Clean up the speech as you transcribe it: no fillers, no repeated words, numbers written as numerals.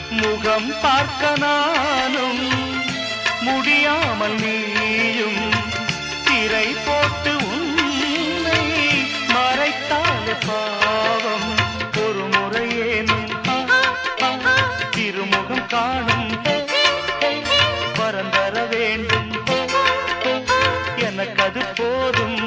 முகம் பார்க்க நானும் முடியாமல் நீயும் திரை போட்டு உன்னை மறைத்தாலே பாவம். ஒரு முறையேனும் திருமுகம் காணும் வரந்தர வேண்டும், எனக்கு அது போதும்.